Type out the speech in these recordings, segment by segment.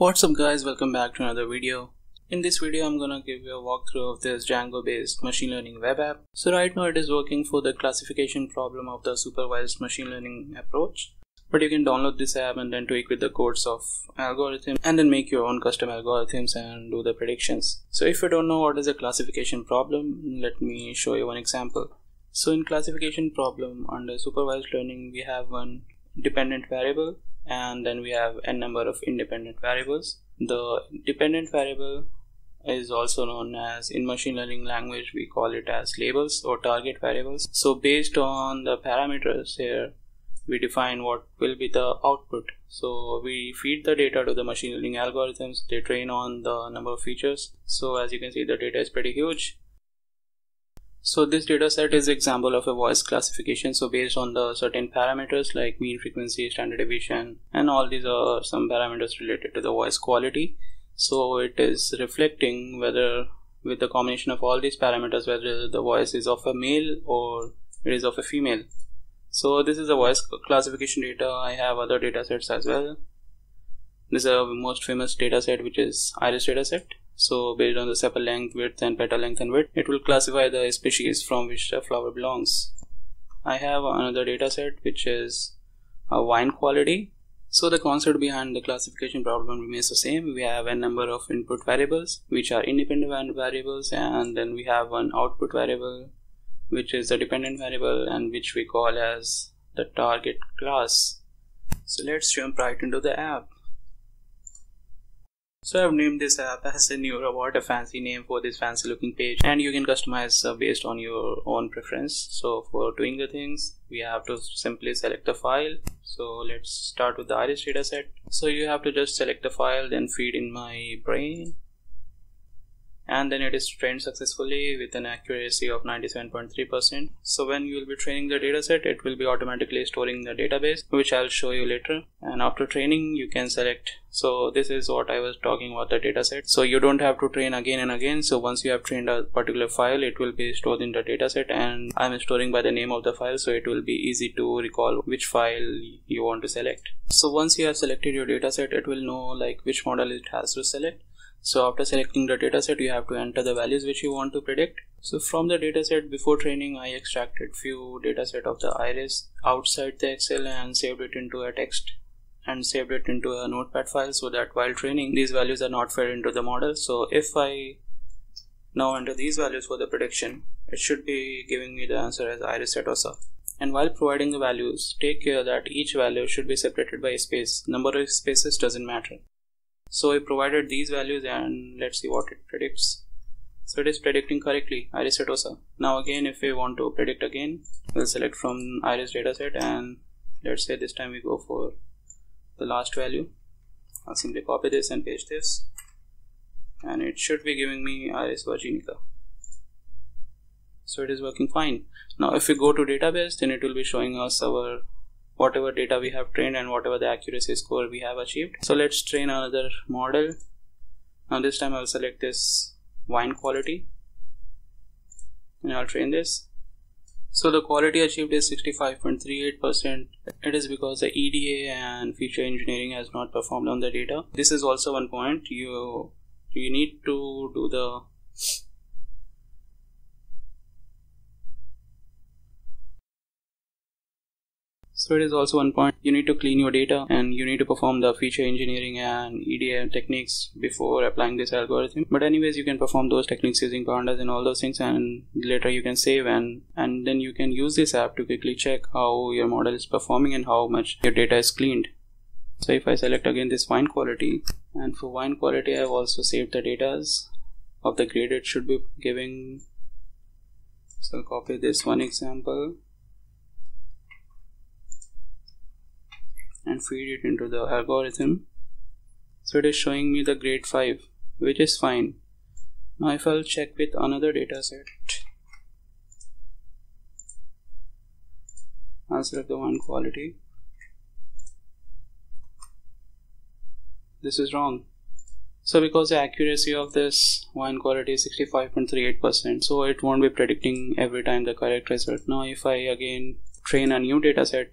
What's up guys, welcome back to another video. In this video I'm gonna give you a walkthrough of this Django based machine learning web app. So right now it is working for the classification problem of the supervised machine learning approach. But you can download this app and then tweak with the codes of algorithm and then make your own custom algorithms and do the predictions. So if you don't know what is a classification problem, let me show you one example. So in classification problem under supervised learning we have one dependent variable and then we have n number of independent variables. The dependent variable is also known as, in machine learning language we call it as labels or target variables. So based on the parameters here we define what will be the output. So we feed the data to the machine learning algorithms, they train on the number of features. So as you can see the data is pretty huge. So this data set is example of a voice classification. So based on the certain parameters like mean, frequency, standard deviation, and all these are some parameters related to the voice quality. So it is reflecting whether with the combination of all these parameters whether the voice is of a male or it is of a female. So this is the voice classification data. I have other data sets as well. This is the most famous data set, which is iris data set. So based on the sepal length, width and petal length and width, it will classify the species from which the flower belongs. I have another data set which is a wine quality. So the concept behind the classification problem remains the same. We have a number of input variables which are independent variables, and then we have one output variable which is the dependent variable and which we call as the target class. So let's jump right into the app. So I've named this app as a new robot, a fancy name for this fancy looking page, and you can customize based on your own preference. So for doing the things we have to simply select the file. So let's start with the iris dataset. So you have to just select the file, then feed in my brain, and then it is trained successfully with an accuracy of 97.3%. So when you will be training the dataset, it will be automatically storing the database, which I'll show you later. And after training you can select. So this is what I was talking about, the dataset. So you don't have to train again and again. So once you have trained a particular file, it will be stored in the dataset, and I'm storing by the name of the file, so it will be easy to recall which file you want to select. So once you have selected your dataset, it will know like which model it has to select. So after selecting the dataset, you have to enter the values which you want to predict. So from the dataset, before training I extracted few dataset of the iris outside the Excel and saved it into a text and saved it into a notepad file, so that while training these values are not fed into the model. So if I now enter these values for the prediction, it should be giving me the answer as iris setosa. And while providing the values, take care that each value should be separated by a space. Number of spaces doesn't matter. So I provided these values and let's see what it predicts. So it is predicting correctly, iris setosa. Now again, if we want to predict again, we'll select from iris dataset, and let's say this time we go for the last value. I'll simply copy this and paste this, and it should be giving me iris virginica. So it is working fine. Now if we go to database, then it will be showing us our whatever data we have trained and whatever the accuracy score we have achieved. So let's train another model. Now this time I'll select this wine quality and I'll train this. So the quality achieved is 65.38%. It is because the EDA and feature engineering has not performed on the data. This is also one point. You need to do the So it is also one point, you need to clean your data and you need to perform the feature engineering and EDA techniques before applying this algorithm. But anyways, you can perform those techniques using pandas and all those things, and later you can save and then you can use this app to quickly check how your model is performing and how much your data is cleaned. So if I select again this wine quality, and for wine quality I have also saved the data of the grade it should be giving. So I'll copy this one example and feed it into the algorithm. So it is showing me the grade 5, which is fine. Now if I'll check with another data set, I'll select the one quality. This is wrong. So because the accuracy of this wine quality is 65.38%, so it won't be predicting every time the correct result. Now if I again train a new data set,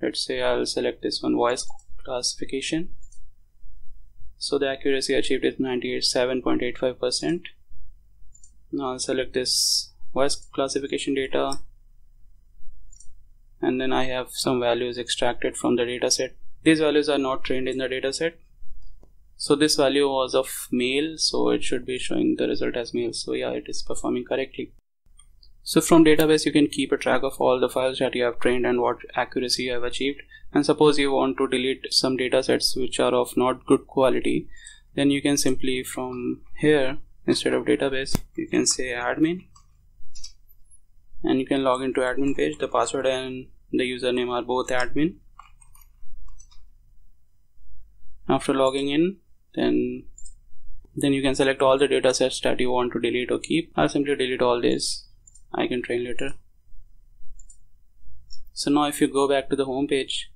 let's say I'll select this one, voice classification. So the accuracy achieved is 97.85%. Now I'll select this voice classification data, and then I have some values extracted from the dataset. These values are not trained in the dataset. So this value was of male, so it should be showing the result as male. So yeah, it is performing correctly. So from database you can keep a track of all the files that you have trained and what accuracy you have achieved. And suppose you want to delete some datasets which are of not good quality, then you can simply from here, instead of database, you can say admin, and you can log into admin page. The password and the username are both admin. After logging in, then you can select all the datasets that you want to delete or keep. I'll simply delete all this. I can train later. So now if you go back to the home page,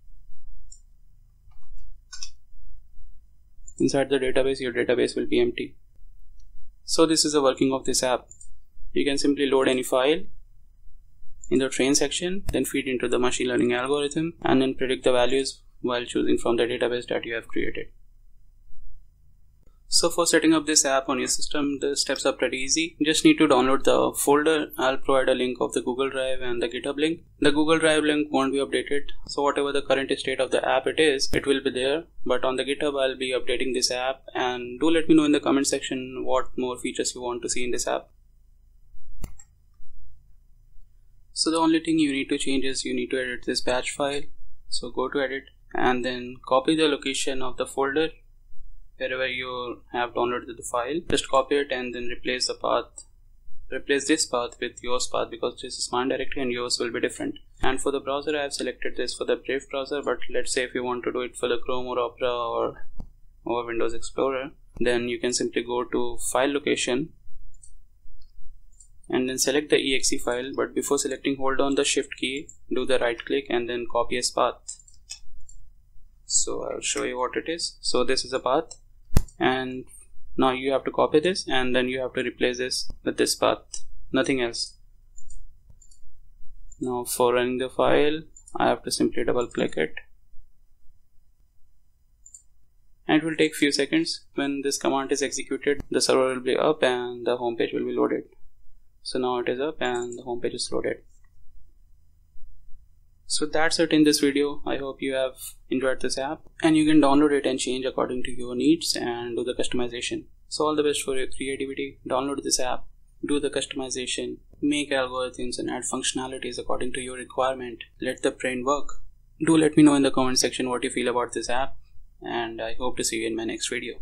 inside the database, your database will be empty. So this is the working of this app. You can simply load any file in the train section, then feed into the machine learning algorithm, and then predict the values while choosing from the database that you have created. So for setting up this app on your system, the steps are pretty easy. You just need to download the folder. I'll provide a link of the Google Drive and the GitHub link. The Google Drive link won't be updated, so whatever the current state of the app it will be there. But on the GitHub, I'll be updating this app, and do let me know in the comment section what more features you want to see in this app. So the only thing you need to change is you need to edit this batch file. So go to edit and then copy the location of the folder wherever you have downloaded the file. Just copy it and then replace the path. Replace this path with yours path, because this is my directory and yours will be different. And for the browser, I have selected this for the Brave browser, but let's say if you want to do it for the Chrome or Opera or Windows Explorer, then you can simply go to file location and then select the exe file. But before selecting, hold down the shift key, do the right click and then copy as path. So I'll show you what it is. So this is a path, and now you have to copy this and then you have to replace this with this path, nothing else. Now for running the file, I have to simply double click it, and it will take few seconds. When this command is executed, the server will be up and the home page will be loaded. So now it is up and the home page is loaded. So that's it in this video. I hope you have enjoyed this app, and you can download it and change according to your needs and do the customization. So all the best for your creativity. Download this app, do the customization, make algorithms and add functionalities according to your requirement. Let the brain work. Do let me know in the comment section what you feel about this app, and I hope to see you in my next video.